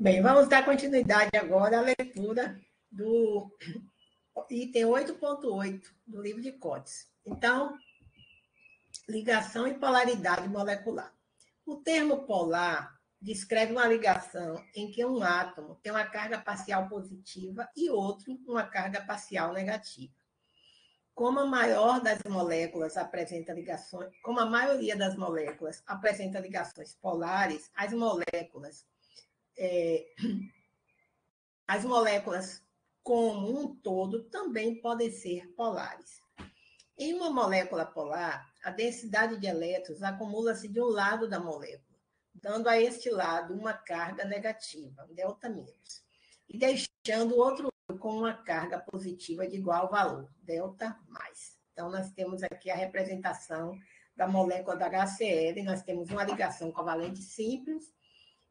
Bem, vamos dar continuidade agora à leitura do item 8.8 do livro de Cotes. Então, ligação e polaridade molecular. O termo polar descreve uma ligação em que um átomo tem uma carga parcial positiva e outro uma carga parcial negativa. Como a maior das moléculas apresenta ligações, como a maioria das moléculas apresenta ligações polares, as moléculas como um todo também podem ser polares. Em uma molécula polar, a densidade de elétrons acumula-se de um lado da molécula, dando a este lado uma carga negativa, ΔM, e deixando o outro lado com uma carga positiva de igual valor, ΔΔ+. Então, nós temos aqui a representação da molécula da HCl, nós temos uma ligação covalente simples,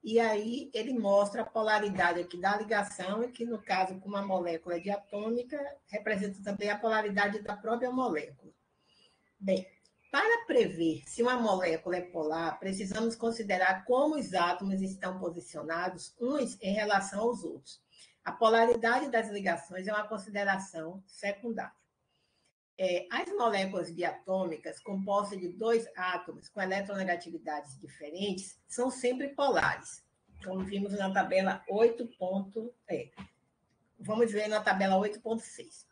e aí ele mostra a polaridade aqui da ligação, e que, no caso, com uma molécula diatômica, representa também a polaridade da própria molécula. Bem, para prever se uma molécula é polar, precisamos considerar como os átomos estão posicionados uns em relação aos outros. A polaridade das ligações é uma consideração secundária. As moléculas diatômicas, compostas de dois átomos com eletronegatividades diferentes, são sempre polares, como vimos na tabela 8. Vamos ver na tabela 8.6.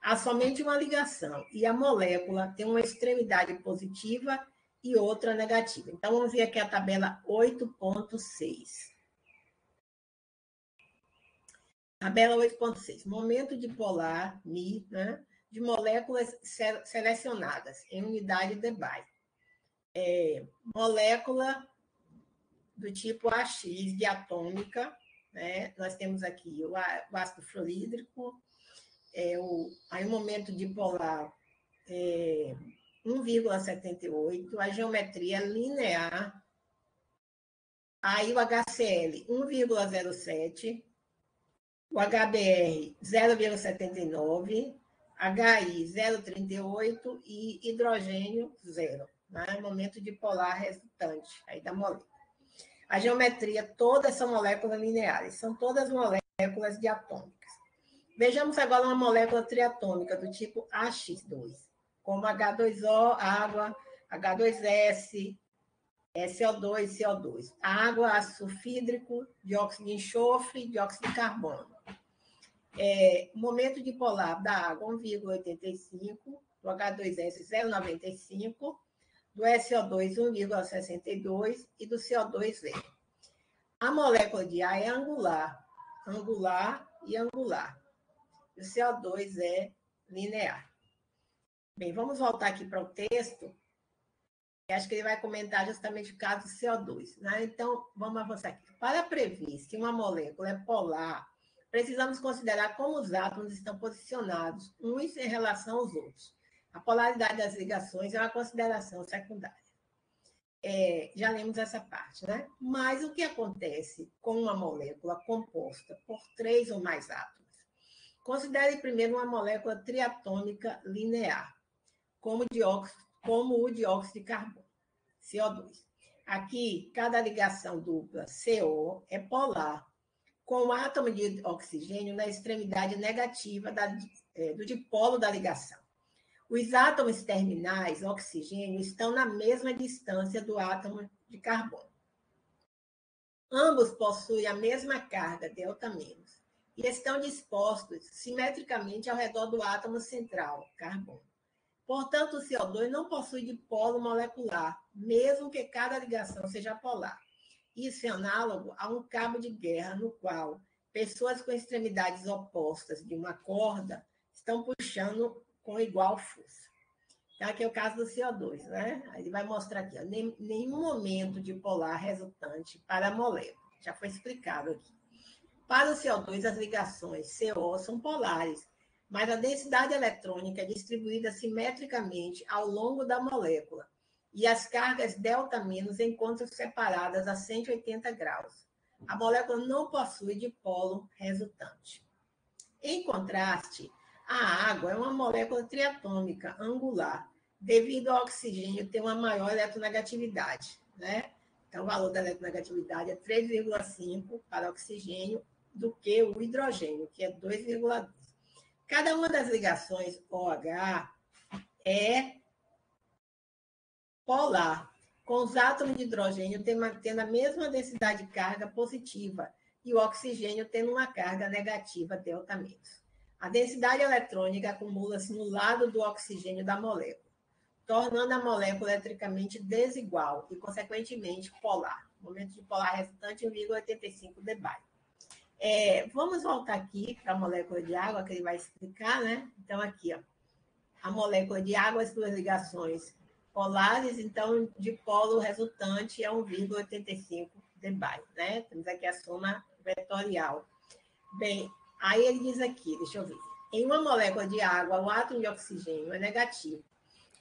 Há somente uma ligação e a molécula tem uma extremidade positiva e outra negativa. Então, vamos ver aqui a tabela 8.6. Tabela 8.6. Momento dipolar, Mi, né? De moléculas selecionadas em unidade de Debye. Molécula do tipo AX diatômica, né? Nós temos aqui o ácido fluorídrico, aí o momento dipolar 1,78, a geometria linear, aí o HCl 1,07, o HBr 0,79, HI 0,38 e hidrogênio 0, né? Momento dipolar resultante aí da molécula. A geometria, todas são moléculas lineares, são todas moléculas diatômicas. Vejamos agora uma molécula triatômica do tipo AX2, como H2O, água, H2S, CO2, CO2. Água, ácido sulfídrico, dióxido de enxofre, dióxido de carbono. Momento dipolar da água 1,85, do H2S 0,95, do SO2 1,62 e do CO2 0. A molécula de ar é angular e angular. E o CO2 é linear. Bem, vamos voltar aqui para o texto. Acho que ele vai comentar justamente o caso do CO2, né? Então, vamos avançar aqui. Para prever se uma molécula é polar, precisamos considerar como os átomos estão posicionados uns em relação aos outros. A polaridade das ligações é uma consideração secundária. Já lemos essa parte, né? Mas o que acontece com uma molécula composta por 3 ou mais átomos? Considere primeiro uma molécula triatômica linear, como o dióxido de carbono, CO2. Aqui, cada ligação dupla CO é polar, com o átomo de oxigênio na extremidade negativa do dipolo da ligação. Os átomos terminais, oxigênio, estão na mesma distância do átomo de carbono. Ambos possuem a mesma carga, ΔM, e estão dispostos simetricamente ao redor do átomo central, carbono. Portanto, o CO2 não possui dipolo molecular, mesmo que cada ligação seja polar. Isso é análogo a um cabo de guerra no qual pessoas com extremidades opostas de uma corda estão puxando com igual força. Então, aqui é o caso do CO2, né? Ele vai mostrar aqui, ó, nenhum momento dipolar resultante para a molécula. Já foi explicado aqui. Para o CO2, as ligações CO são polares, mas a densidade eletrônica é distribuída simetricamente ao longo da molécula e as cargas ΔM encontram-se separadas a 180 graus. A molécula não possui dipolo resultante. Em contraste, a água é uma molécula triatômica angular, devido ao oxigênio ter uma maior eletronegatividade, né? Então, o valor da eletronegatividade é 3,5 para oxigênio do que o hidrogênio, que é 2,2. Cada uma das ligações OH é polar, com os átomos de hidrogênio tendo a mesma densidade de carga positiva e o oxigênio tendo uma carga negativa delta menos. A densidade eletrônica acumula-se no lado do oxigênio da molécula, tornando a molécula eletricamente desigual e, consequentemente, polar. O momento de polar resultante, 1,85 dBA. Vamos voltar aqui para a molécula de água, que ele vai explicar, né? Então, aqui, ó, a molécula de água, as duas ligações polares, então, de polo resultante é 1,85 dBA, né? Temos aqui a soma vetorial. Bem, aí ele diz aqui, deixa eu ver. Em uma molécula de água, o átomo de oxigênio é negativo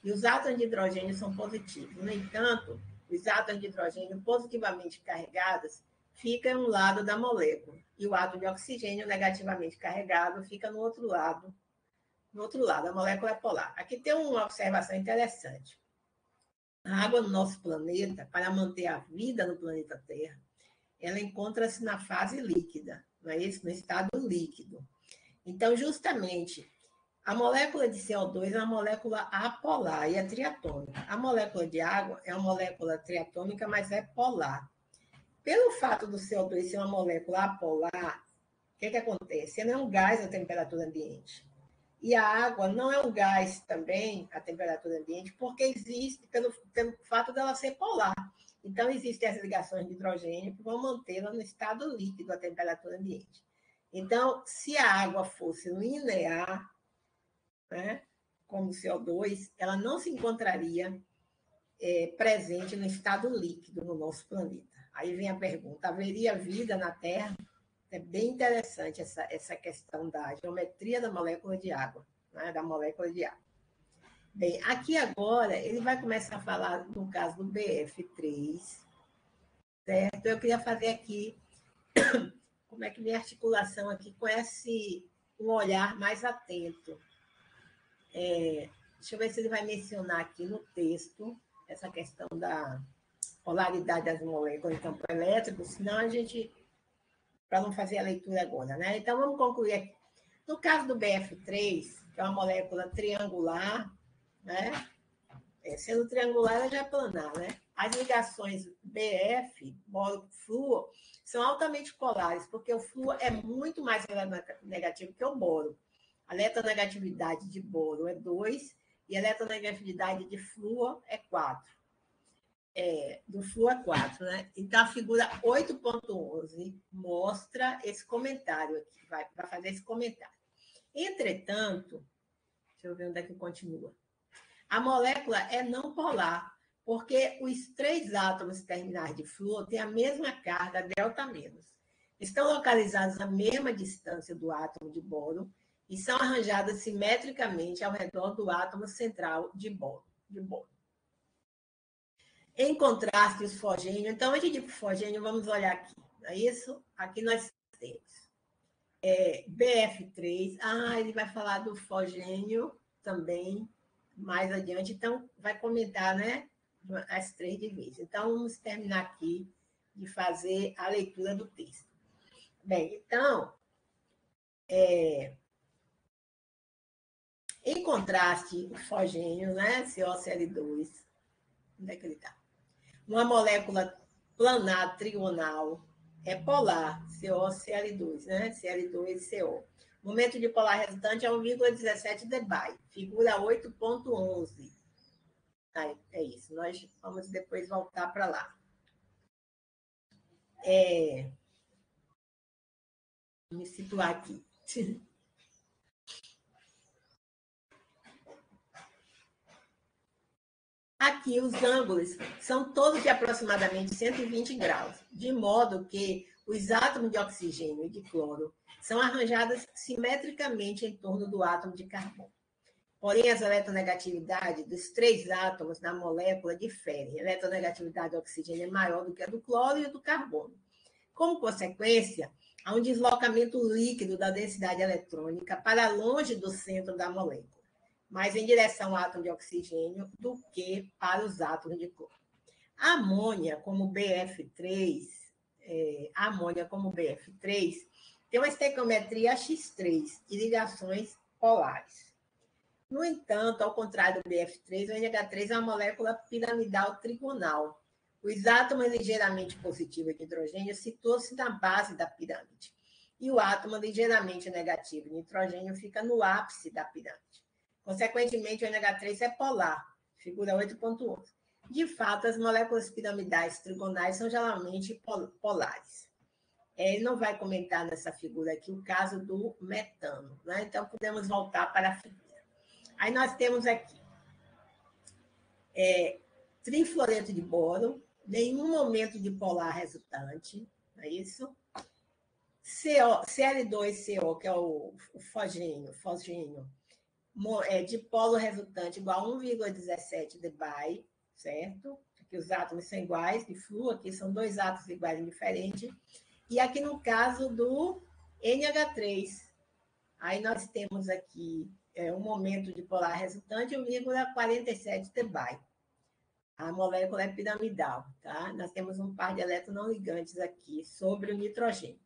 e os átomos de hidrogênio são positivos. No entanto, os átomos de hidrogênio positivamente carregados ficam em um lado da molécula e o átomo de oxigênio negativamente carregado fica no outro lado. No outro lado, a molécula é polar. Aqui tem uma observação interessante. A água no nosso planeta, para manter a vida no planeta Terra, ela encontra-se na fase líquida, não é isso? No estado líquido. Então, justamente, a molécula de CO2 é uma molécula apolar e é triatômica. A molécula de água é uma molécula triatômica, mas é polar. Pelo fato do CO2 ser uma molécula apolar, o que acontece? Ele é um gás à temperatura ambiente. E a água não é um gás também à temperatura ambiente, porque existe, pelo fato dela ser polar. Então, existem as ligações de hidrogênio que vão mantê-la no estado líquido à temperatura ambiente. Então, se a água fosse linear, né, como o CO2, ela não se encontraria presente no estado líquido no nosso planeta. Aí vem a pergunta: haveria vida na Terra? É bem interessante essa questão da geometria da molécula de água, né, da molécula de água. Bem, aqui agora ele vai começar a falar no caso do BF3, certo? Eu queria fazer aqui como é que minha articulação aqui com um olhar mais atento. Deixa eu ver se ele vai mencionar aqui no texto essa questão da polaridade das moléculas em campo elétrico, senão a gente, para não fazer a leitura agora, né? Então, vamos concluir aqui. No caso do BF3, que é uma molécula triangular, né? Sendo triangular, ela já é planar, né? As ligações BF, boro-flúor, são altamente polares, porque o flúor é muito mais negativo que o boro. A eletronegatividade de boro é 2 e a eletronegatividade de flúor é 4. Do flúor é 4, né? Então, a figura 8.11 mostra esse comentário aqui, vai fazer esse comentário. Entretanto, deixa eu ver onde é que continua. A molécula é não polar, porque os 3 átomos terminais de flúor têm a mesma carga delta menos. Estão localizados à mesma distância do átomo de boro e são arranjadas simetricamente ao redor do átomo central de boro. Em contraste, os fogênios. Então, antes de ir para o fogênio, vamos olhar aqui. Não é isso? Aqui nós temos BF3. Ele vai falar do fogênio também mais adiante. Então, vai comentar, né, as 3 de vez. Então, vamos terminar aqui de fazer a leitura do texto. Bem, então, em contraste, o fogênio, né, COCl2, onde é que ele está? Uma molécula planar trigonal é polar, COCl2, né? Cl2CO. O momento de polar resultante é 1,17 dBA, figura 8.11. É isso, nós vamos depois voltar para lá. Vou me situar aqui. Aqui, os ângulos são todos de aproximadamente 120 graus, de modo que os átomos de oxigênio e de cloro são arranjados simetricamente em torno do átomo de carbono. Porém, as eletronegatividades dos 3 átomos na molécula diferem. A eletronegatividade do oxigênio é maior do que a do cloro e a do carbono. Como consequência, há um deslocamento líquido da densidade eletrônica para longe do centro da molécula, mais em direção ao átomo de oxigênio do que para os átomos de cloro. A amônia, como BF3, tem uma estequiometria X3 e ligações polares. No entanto, ao contrário do BF3, o NH3 é uma molécula piramidal trigonal. Os átomos ligeiramente positivos de hidrogênio situam-se na base da pirâmide. E o átomo ligeiramente negativo de nitrogênio fica no ápice da pirâmide. Consequentemente, o NH3 é polar, figura 8.11. De fato, as moléculas piramidais trigonais são geralmente polares. Ele não vai comentar nessa figura aqui o caso do metano, né? Então, podemos voltar para a figura. Aí nós temos aqui trifluoreto de boro, nenhum momento de polar resultante, não é isso? Cl2CO, que é o fosgênio, de polo resultante igual a 1,17 dBi, certo? Aqui os átomos são iguais, de flúor, aqui são dois átomos iguais e diferentes. E aqui no caso do NH3, aí nós temos aqui um momento de polar resultante, 1,47 dBi. A molécula é piramidal, tá? Nós temos um par de elétrons não ligantes aqui sobre o nitrogênio.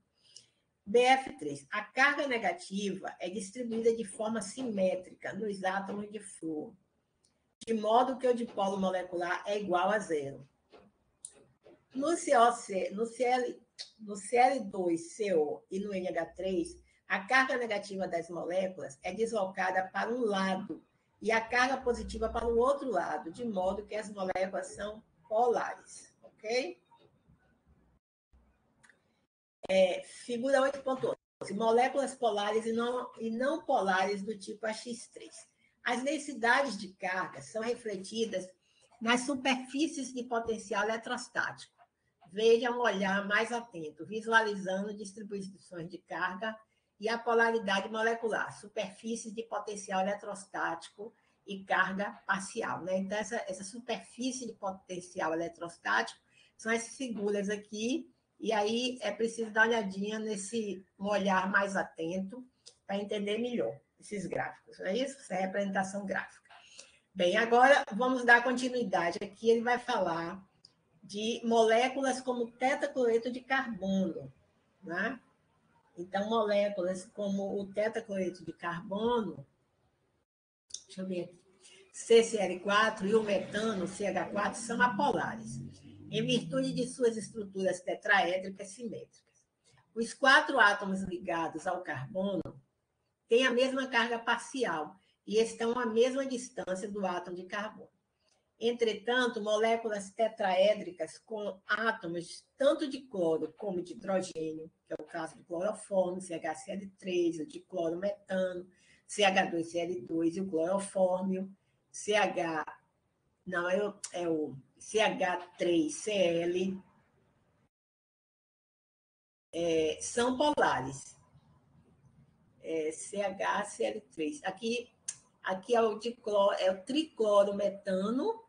BF3. A carga negativa é distribuída de forma simétrica nos átomos de flúor, de modo que o dipolo molecular é igual a zero. No Cl2CO e no NH3, a carga negativa das moléculas é deslocada para um lado e a carga positiva para o outro lado, de modo que as moléculas são polares, ok? Figura 8.11. Moléculas polares e não polares do tipo AX3. As densidades de carga são refletidas nas superfícies de potencial eletrostático. Veja um olhar mais atento, visualizando distribuições de carga e a polaridade molecular, superfícies de potencial eletrostático e carga parcial, né? Então, essa superfície de potencial eletrostático são essas figuras aqui, e aí é preciso dar uma olhadinha um olhar mais atento para entender melhor esses gráficos, não é isso? Essa é a representação gráfica. Bem, agora vamos dar continuidade aqui, ele vai falar de moléculas como tetacloreto de carbono, né? Então, moléculas como o tetacloreto de carbono, deixa eu ver aqui, CCl4 e o metano, CH4, são apolares, em virtude de suas estruturas tetraédricas simétricas. Os 4 átomos ligados ao carbono têm a mesma carga parcial e estão à mesma distância do átomo de carbono. Entretanto, moléculas tetraédricas com átomos tanto de cloro como de hidrogênio, que é o caso do clorofórmio, CHCl3, o de clorometano, CH2Cl2 e o clorofórmio, o CH3Cl, são polares. CHCl3. Aqui é o triclorometano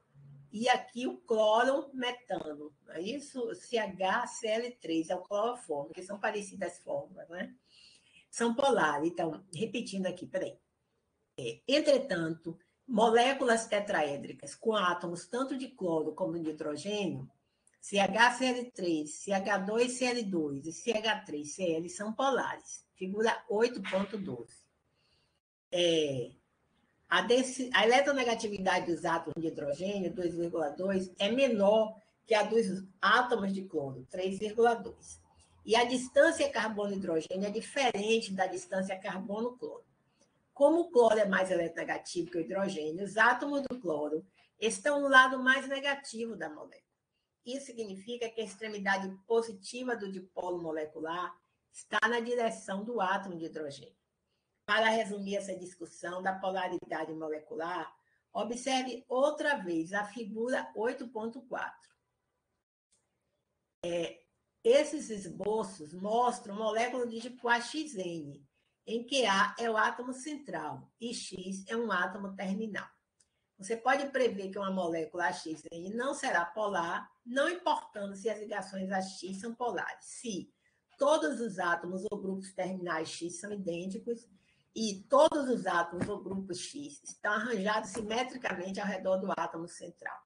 e aqui o clorometano. Não é isso? CHCl3 é o clorofórmio, que são parecidas as fórmulas, né? São polares. Então, repetindo aqui, peraí. Entretanto, moléculas tetraédricas com átomos tanto de cloro como de hidrogênio, CHCl3, CH2Cl2 e CH3Cl são polares. Figura 8.12. A eletronegatividade dos átomos de hidrogênio, 2,2, é menor que a dos átomos de cloro, 3,2. E a distância carbono-hidrogênio é diferente da distância carbono-cloro. Como o cloro é mais eletronegativo que o hidrogênio, os átomos do cloro estão no lado mais negativo da molécula. Isso significa que a extremidade positiva do dipolo molecular está na direção do átomo de hidrogênio. Para resumir essa discussão da polaridade molecular, observe outra vez a figura 8.4. Esses esboços mostram moléculas de tipo AXN, em que A é o átomo central e X é um átomo terminal. Você pode prever que uma molécula AXN não será polar, não importando se as ligações AX são polares, se todos os átomos ou grupos terminais X são idênticos e todos os átomos ou grupos X estão arranjados simetricamente ao redor do átomo central.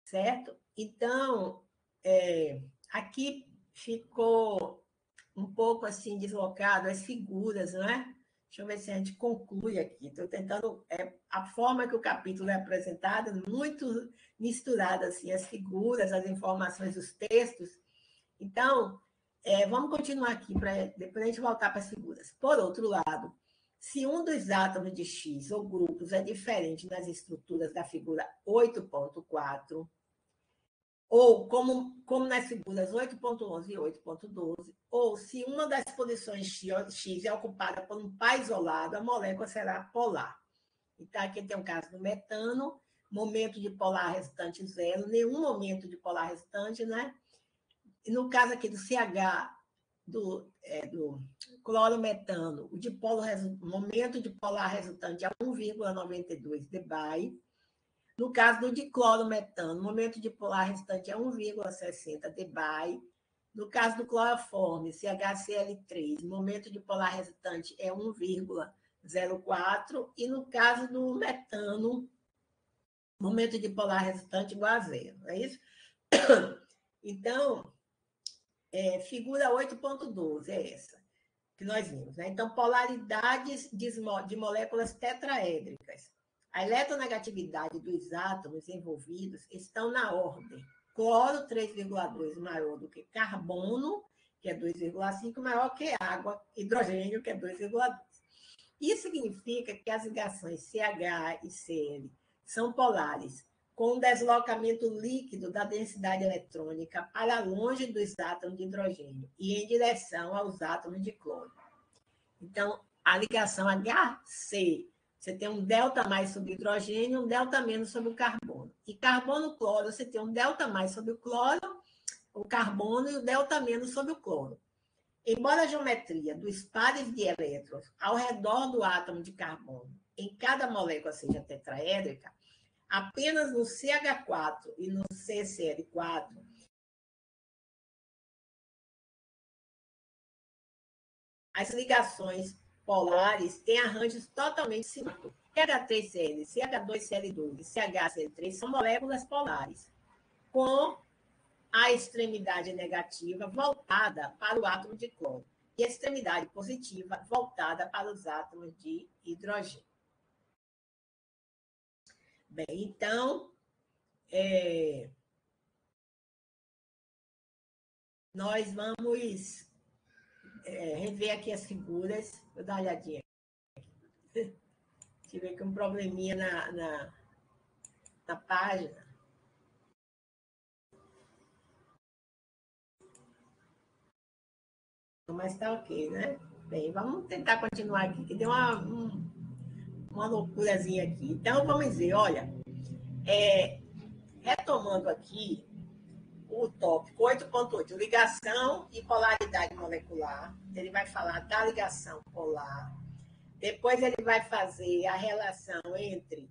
certo? Então, aqui ficou um pouco assim deslocado as figuras, não é? Deixa eu ver se a gente conclui aqui. Estou tentando. A forma que o capítulo é apresentado, muito misturada, assim, as figuras, as informações, os textos. Então, vamos continuar aqui, para depois a gente voltar para as figuras. Por outro lado, se um dos átomos de X ou grupos é diferente nas estruturas da figura 8.4, ou como nas figuras 8.11 e 8.12, ou se uma das posições X é ocupada por um par isolado, a molécula será polar. Então, aqui tem um caso do metano, momento de polar resultante zero, nenhum momento de polar resultante, né? E no caso aqui do CH, do clorometano, o momento de polar resultante é 1,92 dBi. No caso do diclorometano, o momento de polar resultante é 1,60 dBi. No caso do cloroforme, CHCl3, o momento de polar resultante é 1,04. E no caso do metano, o momento de polar resultante igual a zero. É isso? Então, figura 8.12 é essa que nós vimos. Né? Então, polaridades de moléculas tetraédricas. A eletronegatividade dos átomos envolvidos estão na ordem. Cloro, 3,2 maior do que carbono, que é 2,5, maior que água, hidrogênio, que é 2,2. Isso significa que as ligações CH e Cl são polares, com um deslocamento líquido da densidade eletrônica para longe dos átomos de hidrogênio e em direção aos átomos de cloro. Então, a ligação HC, você tem um delta mais sobre o hidrogênio e um delta menos sobre o carbono. E carbono-cloro, você tem um delta mais sobre o cloro, o carbono e o delta menos sobre o cloro. Embora a geometria dos pares de elétrons ao redor do átomo de carbono em cada molécula seja tetraédrica, apenas no CH4 e no CCl4 as ligações polares têm arranjos totalmente simétricos. CH3Cl, CH2Cl2 e CHCl3 são moléculas polares, com a extremidade negativa voltada para o átomo de cloro e a extremidade positiva voltada para os átomos de hidrogênio. Bem, então, nós vamos rever aqui as figuras. Vou dar uma olhadinha. Tive aqui um probleminha na página. Mas está ok, né? Bem, vamos tentar continuar aqui, que deu uma loucurazinha aqui. Então, vamos ver, olha, retomando aqui o tópico 8.8, ligação e polaridade molecular. Ele vai falar da ligação polar. Depois ele vai fazer a relação entre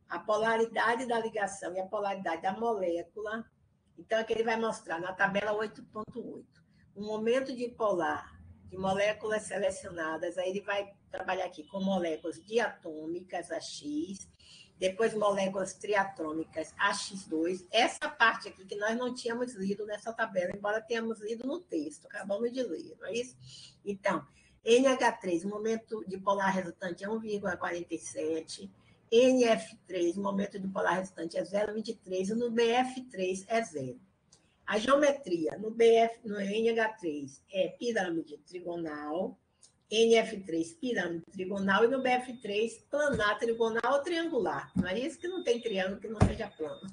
a polaridade da ligação e a polaridade da molécula. Então, aqui ele vai mostrar na tabela 8.8 um momento de polar de moléculas selecionadas. Aí ele vai trabalhar aqui com moléculas diatômicas, AX, depois moléculas triatômicas, AX2. Essa parte aqui que nós não tínhamos lido nessa tabela, embora tenhamos lido no texto, acabamos de ler, não é isso? Então, NH3, o momento de polar resultante é 1,47. NF3, o momento de polar resultante é 0,23. E no BF3 é 0. A geometria no NH3 é pirâmide trigonal, NF3 pirâmide trigonal e no BF3 planar trigonal ou triangular. Não é isso que não tem triângulo que não seja plano.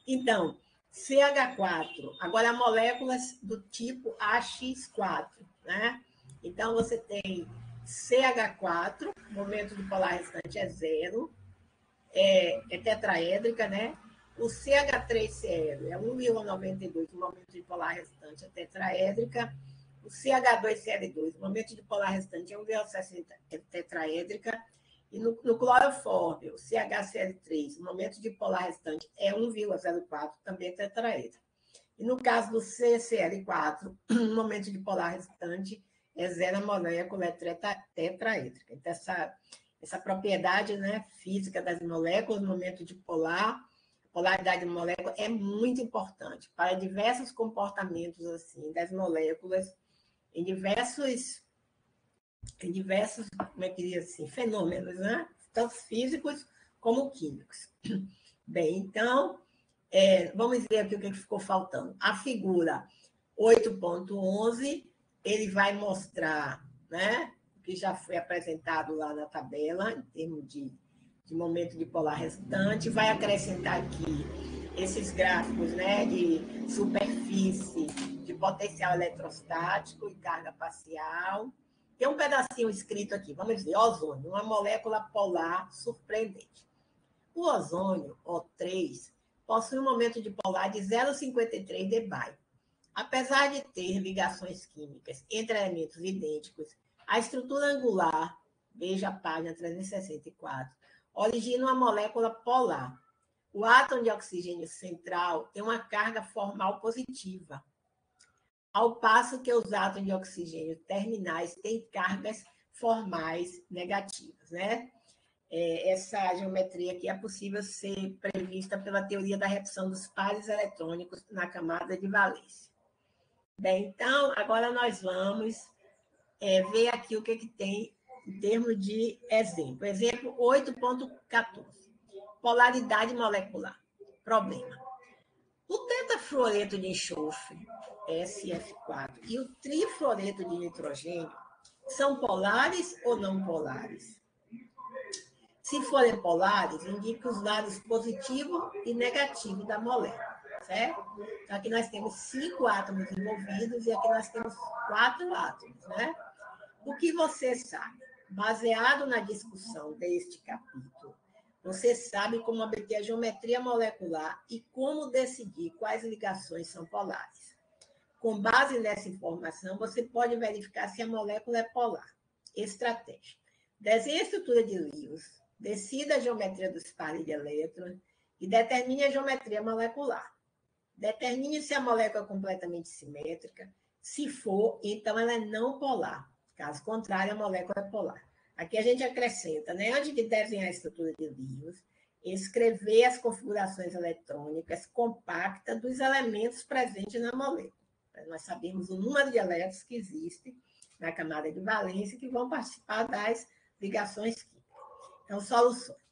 Então, CH4, agora moléculas do tipo AX4, né? Então, você tem CH4, momento de polar resultante é 0, é tetraédrica, né? O CH3Cl é 1,92, o momento de polar restante é tetraédrica. O CH2Cl2, o momento de polar restante é 1,60, é tetraédrica. E no cloroforme, o CHCl3, o momento de polar restante é 1,04, também é tetraédrica. E no caso do CCl4, o momento de polar restante é 0, a molécula é tetraédrica. Então, essa propriedade, né, física das moléculas, momento de polar, polaridade da molécula é muito importante para diversos comportamentos assim das moléculas em diversos, como é que diz assim, fenômenos, né? Tanto físicos como químicos. Bem, então, vamos ver aqui o que ficou faltando. A figura 8.11, ele vai mostrar, né, o que já foi apresentado lá na tabela, em termos de momento dipolar resultante, vai acrescentar aqui esses gráficos, né, de superfície, de potencial eletrostático e carga parcial. Tem um pedacinho escrito aqui, vamos ver, ozônio, uma molécula polar surpreendente. O ozônio, O3, possui um momento dipolar de 0,53 debye. Apesar de ter ligações químicas entre elementos idênticos, a estrutura angular, veja a página 364, origina uma molécula polar. O átomo de oxigênio central tem uma carga formal positiva, ao passo que os átomos de oxigênio terminais têm cargas formais negativas, né? Essa geometria aqui é possível ser prevista pela teoria da repulsão dos pares eletrônicos na camada de valência. Bem, então, agora nós vamos ver aqui o que tem em termos de exemplo. Exemplo 8.14. Polaridade molecular. Problema. O tetafluoreto de enxofre, SF4, e o trifluoreto de nitrogênio são polares ou não polares? Se forem polares, indica os lados positivo e negativo da molécula, certo? Então, aqui nós temos 5 átomos envolvidos e aqui nós temos 4 átomos, né? O que você sabe? Baseado na discussão deste capítulo, você sabe como obter a geometria molecular e como decidir quais ligações são polares. Com base nessa informação, você pode verificar se a molécula é polar. Estratégia. Desenhe a estrutura de Lewis, decida a geometria dos pares de elétrons e determine a geometria molecular. Determine se a molécula é completamente simétrica. Se for, então ela é não polar. Caso contrário, a molécula é polar. Aqui a gente acrescenta, né? Antes de desenhar a estrutura de Lewis, escrever as configurações eletrônicas compactas dos elementos presentes na molécula. Nós sabemos o número de elétrons que existe na camada de valência que vão participar das ligações químicas. Então, soluções.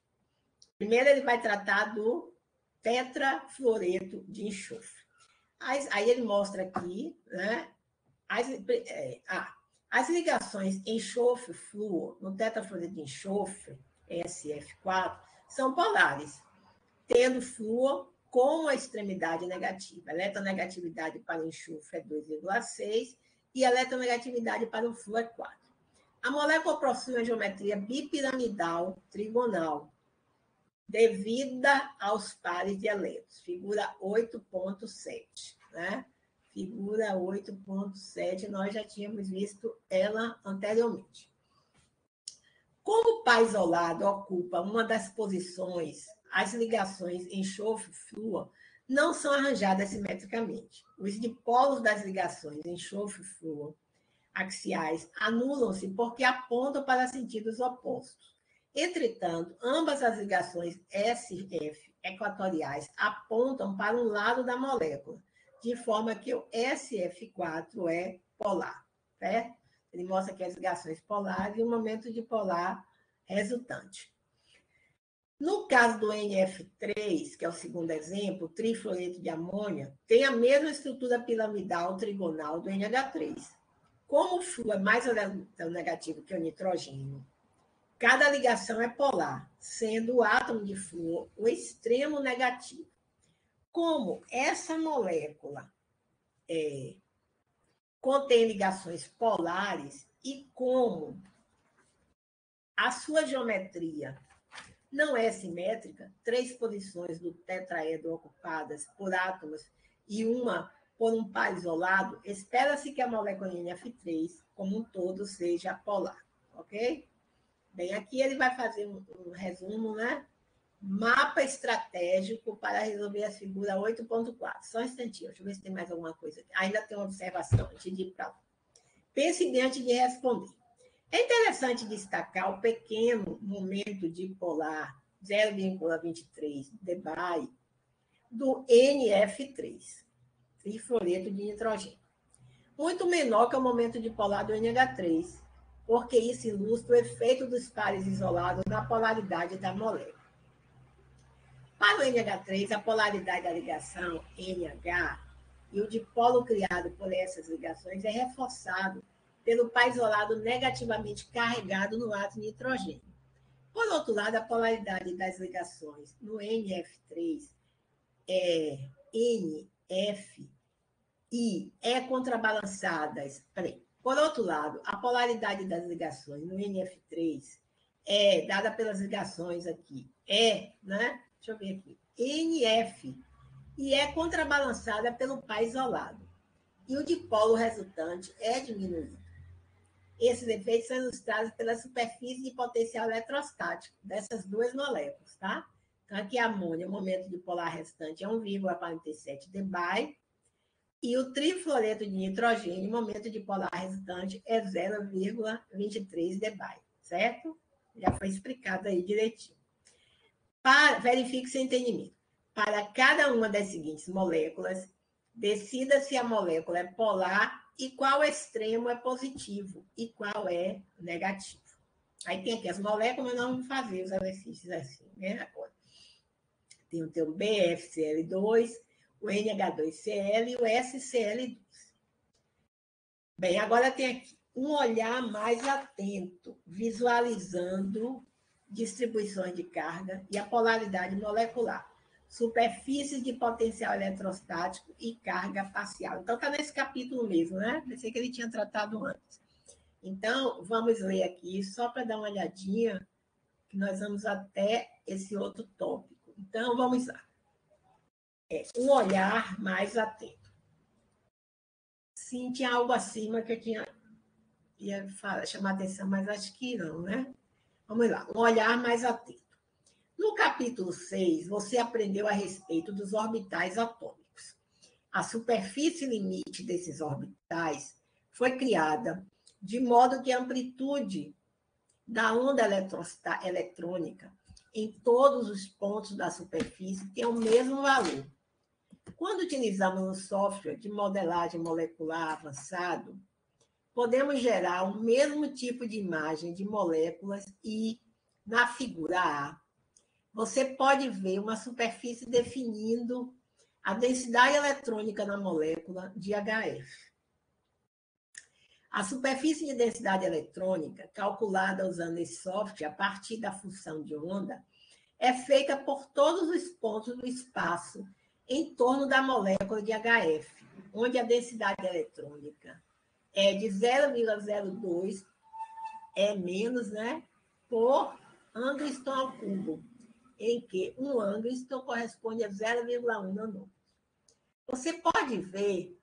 Primeiro, ele vai tratar do tetrafluoreto de enxofre. Aí ele mostra aqui, né? As ligações enxofre-flúor no tetrafluoreto de enxofre, SF4, são polares, tendo flúor como a extremidade negativa. A eletronegatividade para o enxofre é 2,6 e a eletronegatividade para o flúor é 4. A molécula possui uma geometria bipiramidal trigonal, devida aos pares de elétrons. Figura 8.7, né? Figura 8.7, nós já tínhamos visto ela anteriormente. Como o par isolado ocupa uma das posições, as ligações enxofre-flúor não são arranjadas simetricamente. Os dipolos das ligações enxofre-flúor axiais anulam-se porque apontam para sentidos opostos. Entretanto, ambas as ligações SF equatoriais apontam para um lado da molécula, de forma que o SF4 é polar, certo? Ele mostra aqui as ligações polares e o momento dipolar resultante. No caso do NF3, que é o segundo exemplo, o trifluoreto de amônia, tem a mesma estrutura piramidal trigonal do NH3. Como o flúor é mais negativo que o nitrogênio, cada ligação é polar, sendo o átomo de flúor o extremo negativo. Como essa molécula contém ligações polares e como a sua geometria não é simétrica, 3 posições do tetraedro ocupadas por átomos e uma por um par isolado, espera-se que a molécula NF3, como um todo, seja polar, ok? Bem, aqui ele vai fazer um resumo, né? Mapa estratégico para resolver a figura 8.4. Só um instantinho, deixa eu ver se tem mais alguma coisa aqui. Ainda tem uma observação antes de ir para lá. Pense bem antes de responder. É interessante destacar o pequeno momento dipolar, 0,23 debye, do NF3, trifluoreto de nitrogênio. Muito menor que o momento dipolar do NH3, porque isso ilustra o efeito dos pares isolados na polaridade da molécula. Para o NH3, a polaridade da ligação NH e o dipolo criado por essas ligações é reforçado pelo par isolado negativamente carregado no átomo de nitrogênio. Por outro lado, a polaridade das ligações no NF3 é NF e é contrabalançadas. Por outro lado, a polaridade das ligações no NF3 é dada pelas ligações aqui, né? Deixa eu ver aqui, NF, e é contrabalançada pelo par isolado. E o dipolo resultante é diminuído. Esses efeitos são ilustrados pela superfície de potencial eletrostático dessas duas moléculas, tá? Então, aqui a amônia, o momento dipolar restante é 1,47 dBi, e o trifluoreto de nitrogênio, o momento dipolar resultante é 0,23 dBi, certo? Já foi explicado aí direitinho. Verifique seu entendimento. Para cada uma das seguintes moléculas, decida se a molécula é polar e qual extremo é positivo e qual é negativo. Aí tem aqui as moléculas, mas nós vamos fazer os exercícios assim, né? Agora. Tem o teu BFCl2, o NH2Cl e o SCl2. Bem, agora tem aqui um olhar mais atento, visualizando distribuições de carga e a polaridade molecular, superfície de potencial eletrostático e carga parcial. Então, está nesse capítulo mesmo, né? Pensei que ele tinha tratado antes. Então, vamos ler aqui, só para dar uma olhadinha, que nós vamos até esse outro tópico. Então, vamos lá. Um olhar mais atento. Sim, tinha algo acima que eu ia chamar atenção, mas acho que não, né? Vamos lá, um olhar mais atento. No capítulo 6, você aprendeu a respeito dos orbitais atômicos. A superfície limite desses orbitais foi criada de modo que a amplitude da onda eletrônica em todos os pontos da superfície tem o mesmo valor. Quando utilizamos um software de modelagem molecular avançado, podemos gerar o mesmo tipo de imagem de moléculas e, na figura A, você pode ver uma superfície definindo a densidade eletrônica na molécula de HF. A superfície de densidade eletrônica, calculada usando esse software a partir da função de onda, é feita por todos os pontos do espaço em torno da molécula de HF, onde a densidade eletrônica é de 0,02 menos, né, por angstrom ao cubo, em que um angstrom corresponde a 0,1 nanômetro. Você pode ver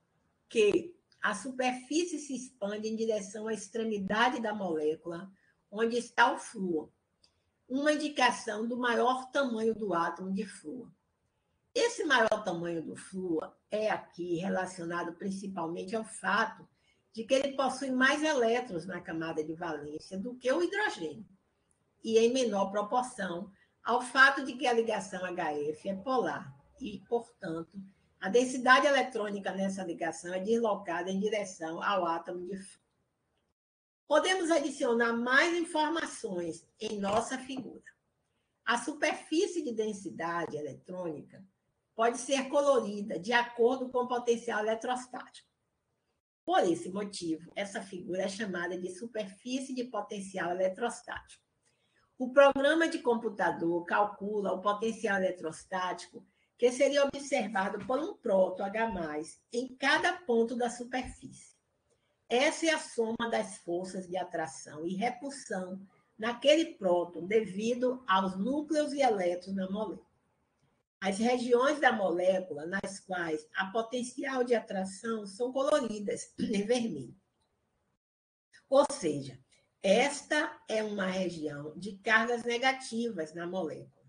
que a superfície se expande em direção à extremidade da molécula, onde está o flúor, uma indicação do maior tamanho do átomo de flúor. Esse maior tamanho do flúor é aqui relacionado principalmente ao fato de que ele possui mais elétrons na camada de valência do que o hidrogênio, e em menor proporção ao fato de que a ligação HF é polar e, portanto, a densidade eletrônica nessa ligação é deslocada em direção ao átomo de flúor. Podemos adicionar mais informações em nossa figura. A superfície de densidade eletrônica pode ser colorida de acordo com o potencial eletrostático. Por esse motivo, essa figura é chamada de superfície de potencial eletrostático. O programa de computador calcula o potencial eletrostático que seria observado por um próton H+, em cada ponto da superfície. Essa é a soma das forças de atração e repulsão naquele próton devido aos núcleos e elétrons na molécula. As regiões da molécula nas quais a potencial de atração são coloridas em vermelho. Ou seja, esta é uma região de cargas negativas na molécula.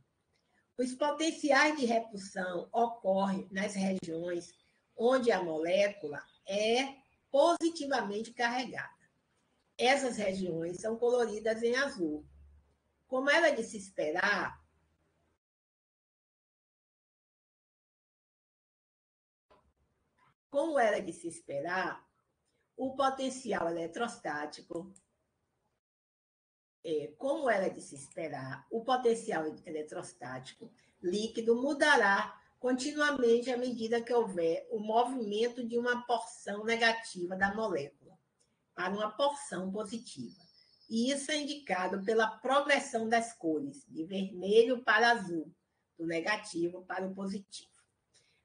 Os potenciais de repulsão ocorrem nas regiões onde a molécula é positivamente carregada. Essas regiões são coloridas em azul. Como era de se esperar, como era de se esperar, o potencial eletrostático, líquido mudará continuamente à medida que houver o movimento de uma porção negativa da molécula para uma porção positiva. E isso é indicado pela progressão das cores, de vermelho para azul, do negativo para o positivo.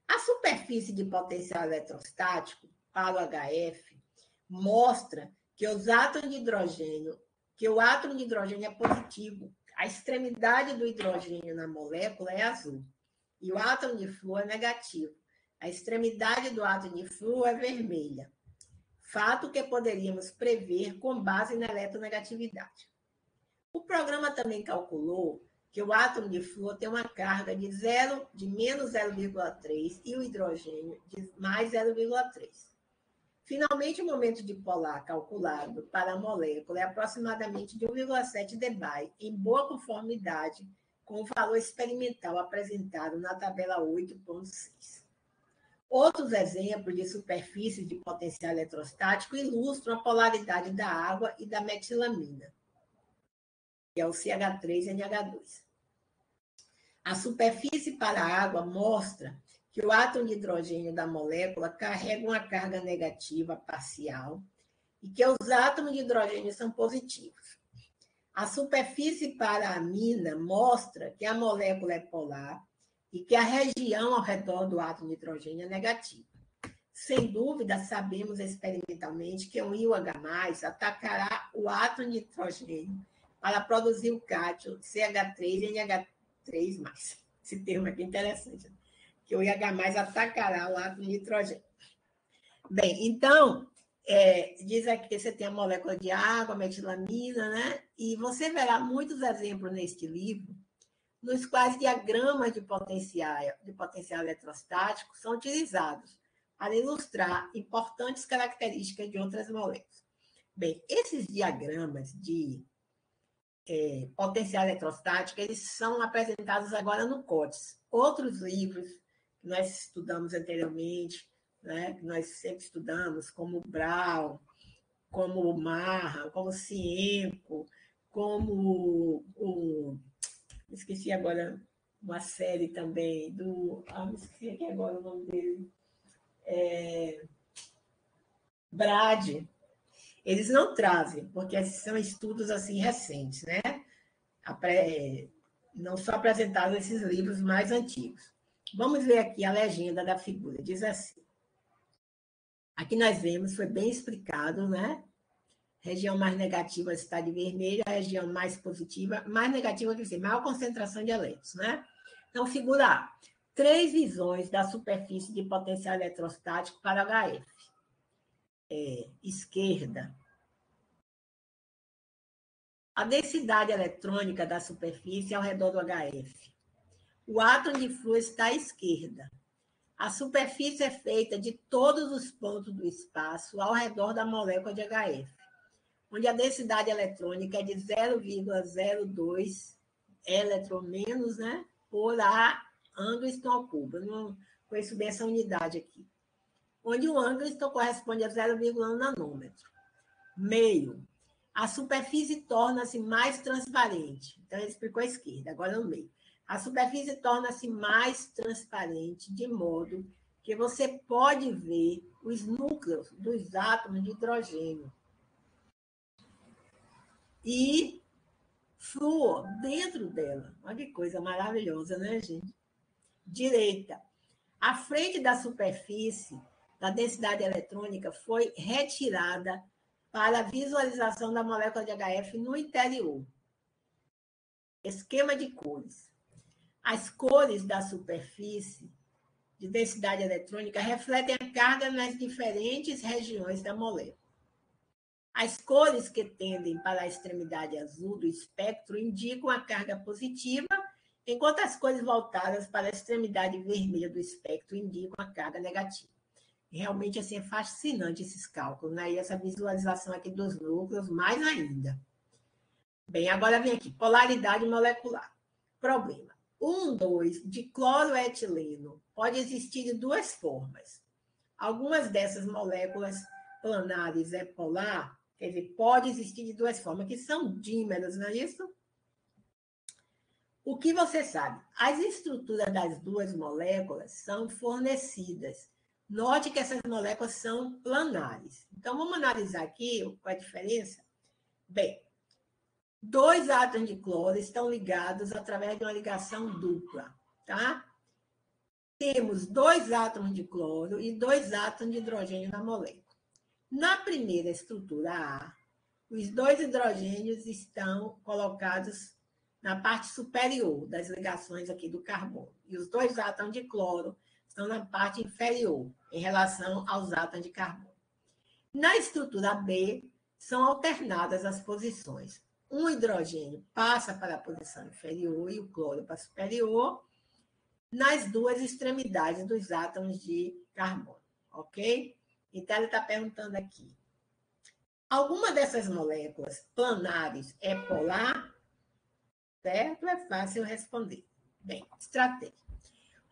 A superfície de potencial eletrostático, para o HF, mostra que o átomo de hidrogênio é positivo. A extremidade do hidrogênio na molécula é azul. E o átomo de flúor é negativo. A extremidade do átomo de flúor é vermelha. Fato que poderíamos prever com base na eletronegatividade. O programa também calculou que o átomo de flúor tem uma carga de menos 0,3 e o hidrogênio de mais 0,3. Finalmente, o momento dipolar calculado para a molécula é aproximadamente de 1,7 dBi, em boa conformidade com o valor experimental apresentado na tabela 8.6. Outros exemplos de superfícies de potencial eletrostático ilustram a polaridade da água e da metilamina, que é o CH3NH2. A superfície para a água mostra que o átomo de hidrogênio da molécula carrega uma carga negativa parcial e que os átomos de hidrogênio são positivos. A superfície para a amina mostra que a molécula é polar e que a região ao redor do átomo de hidrogênio é negativa. Sem dúvida, sabemos experimentalmente que um íon H+, atacará o átomo de hidrogênio para produzir o cátion CH3NH3+. Esse termo aqui é interessante, que o IH+ atacará o átomo de hidrogênio. Bem, então, diz aqui que você tem a molécula de água, metilamina, né? E você verá muitos exemplos neste livro, nos quais diagramas de potencial eletrostático são utilizados para ilustrar importantes características de outras moléculas. Bem, esses diagramas de potencial eletrostático, eles são apresentados agora no CODES. Outros livros que nós estudamos anteriormente, né, que nós sempre estudamos, como o Brown, como o Marra, como o Cienco, como esqueci agora uma série também do... me esqueci aqui agora o nome dele. Brad. Eles não trazem, porque são estudos assim recentes, né? Não são apresentados esses livros mais antigos. Vamos ver aqui a legenda da figura. Diz assim. Aqui nós vemos, foi bem explicado, né? Região mais negativa está de vermelho, a região mais positiva, mais negativa quer dizer, maior concentração de elétrons, né? Então, figura A. 3 visões da superfície de potencial eletrostático para HF. Esquerda. A densidade eletrônica da superfície ao redor do HF. O átomo de flúor está à esquerda. A superfície é feita de todos os pontos do espaço ao redor da molécula de HF, onde a densidade eletrônica é de 0,02 elétron menos, né, por A Angstrom ao cubo. Eu não conheço bem essa unidade aqui. Onde o Angstrom corresponde a 0,1 nanômetro. Meio. A superfície torna-se mais transparente. Então, ele explicou a esquerda, agora no meio. A superfície torna-se mais transparente, de modo que você pode ver os núcleos dos átomos de hidrogênio. E flúor dentro dela. Olha que coisa maravilhosa, né, gente? Direita. A frente da superfície da densidade eletrônica foi retirada para a visualização da molécula de HF no interior. Esquema de cores. As cores da superfície de densidade eletrônica refletem a carga nas diferentes regiões da molécula. As cores que tendem para a extremidade azul do espectro indicam a carga positiva, enquanto as cores voltadas para a extremidade vermelha do espectro indicam a carga negativa. Realmente, assim, é fascinante esses cálculos, né? E essa visualização aqui dos núcleos, mais ainda. Bem, agora vem aqui, polaridade molecular. Problema. 2 de cloroetileno pode existir de duas formas. Algumas dessas moléculas planares é polar, quer dizer, pode existir de duas formas, que são dímeros, não é isso? O que você sabe? As estruturas das duas moléculas são fornecidas. Note que essas moléculas são planares. Então, vamos analisar aqui qual é a diferença. Bem, dois átomos de cloro estão ligados através de uma ligação dupla, tá? Temos dois átomos de cloro e dois átomos de hidrogênio na molécula. Na primeira estrutura A, os dois hidrogênios estão colocados na parte superior das ligações aqui do carbono. E os dois átomos de cloro estão na parte inferior, em relação aos átomos de carbono. Na estrutura B, são alternadas as posições. Um hidrogênio passa para a posição inferior e o cloro para a superior, nas duas extremidades dos átomos de carbono, ok? Então, ele está perguntando aqui. Alguma dessas moléculas planares é polar? Certo? É fácil responder. Bem, estratégia.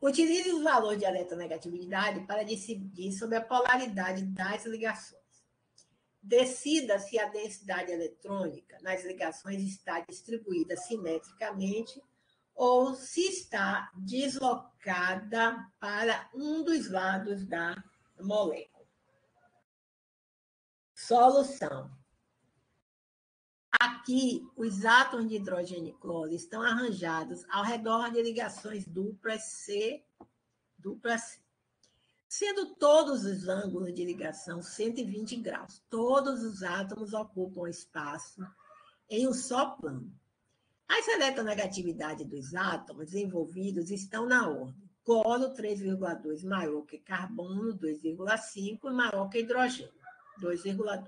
Utilize o valor de eletronegatividade para decidir sobre a polaridade das ligações. Decida se a densidade eletrônica nas ligações está distribuída simetricamente ou se está deslocada para um dos lados da molécula. Solução. Aqui, os átomos de hidrogênio e cloro estão arranjados ao redor de ligações duplas C, sendo todos os ângulos de ligação 120 graus. Todos os átomos ocupam espaço em um só plano. As eletronegatividades dos átomos envolvidos estão na ordem. Cloro 3,2 maior que carbono 2,5 e maior que hidrogênio 2,2.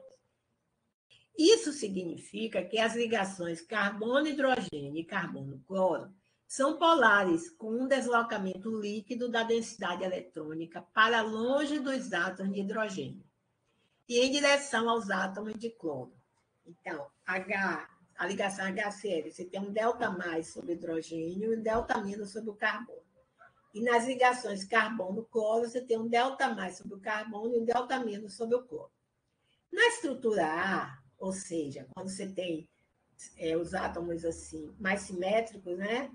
Isso significa que as ligações carbono-hidrogênio e carbono-cloro são polares, com um deslocamento líquido da densidade eletrônica para longe dos átomos de hidrogênio e em direção aos átomos de cloro. Então, a ligação HCl, você tem um delta mais sobre o hidrogênio e um delta menos sobre o carbono. E nas ligações carbono-cloro, você tem um delta mais sobre o carbono e um delta menos sobre o cloro. Na estrutura A, ou seja, quando você tem os átomos assim mais simétricos, né?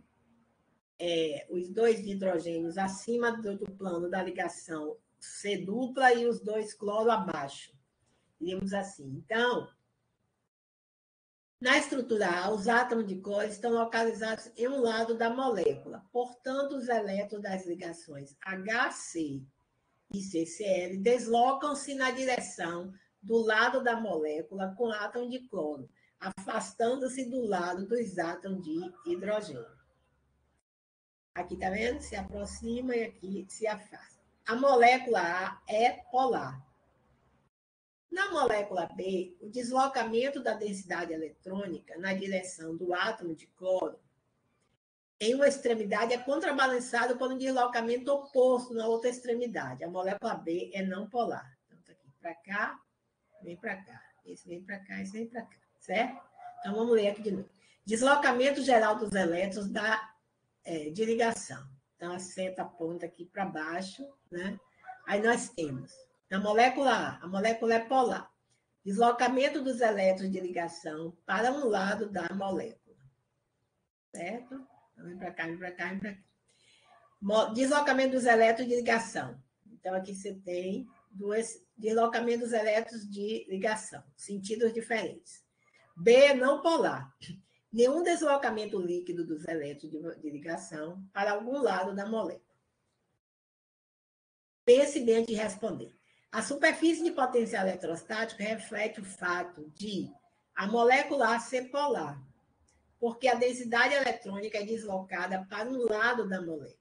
Os dois hidrogênios acima do plano da ligação C dupla e os dois cloro abaixo. Diríamos assim. Então, na estrutura A, os átomos de cloro estão localizados em um lado da molécula. Portanto, os elétrons das ligações HC e CCl deslocam-se na direção do lado da molécula com átomo de cloro, afastando-se do lado dos átomos de hidrogênio. Aqui, tá vendo? Se aproxima e aqui se afasta. A molécula A é polar. Na molécula B, o deslocamento da densidade eletrônica na direção do átomo de cloro em uma extremidade é contrabalançado por um deslocamento oposto na outra extremidade. A molécula B é não polar. Então, tá aqui para cá, vem para cá. Esse vem para cá, esse vem para cá. Certo? Então, vamos ler aqui de novo. Deslocamento geral dos elétrons de ligação. Então, a seta aponta aqui para baixo, né? Aí nós temos a molécula A, a molécula é polar. Deslocamento dos elétrons de ligação para um lado da molécula. Certo? Então, vem para cá, vem para cá, vem para cá. Deslocamento dos elétrons de ligação. Então, aqui você tem deslocamento dos elétrons de ligação, sentidos diferentes. B, não polar. Nenhum deslocamento líquido dos elétrons de ligação para algum lado da molécula. Pense bem antes de responder. A superfície de potencial eletrostático reflete o fato de a molécula A ser polar, porque a densidade eletrônica é deslocada para um lado da molécula.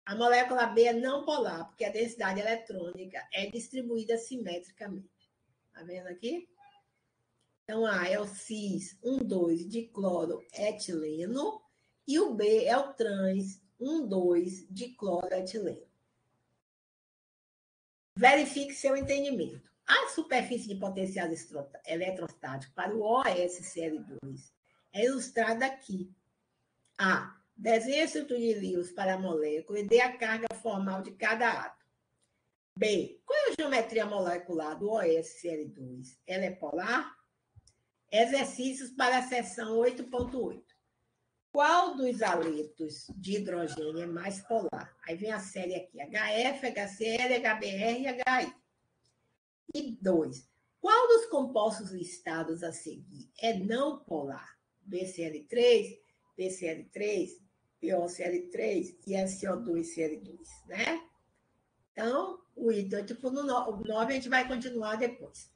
A molécula B é não polar, porque a densidade eletrônica é distribuída simetricamente. Está vendo aqui? Então, A é o cis 1,2 de cloroetileno e o B é o trans 1,2 de cloroetileno. Verifique seu entendimento. A superfície de potencial eletrostático para o OSCl2 é ilustrada aqui. A. Desenhe a estrutura de Lewis para a molécula e dê a carga formal de cada átomo. B. Qual é a geometria molecular do OSCl2? Ela é polar? Exercícios para a seção 8.8. Qual dos haletos de hidrogênio é mais polar? Aí vem a série aqui: HF, HCl, HBr e HI. E 2. Qual dos compostos listados a seguir é não polar? BCl3, PCl3, POCl3 e SO2Cl2, né? Então, o item tipo no 9 a gente vai continuar depois.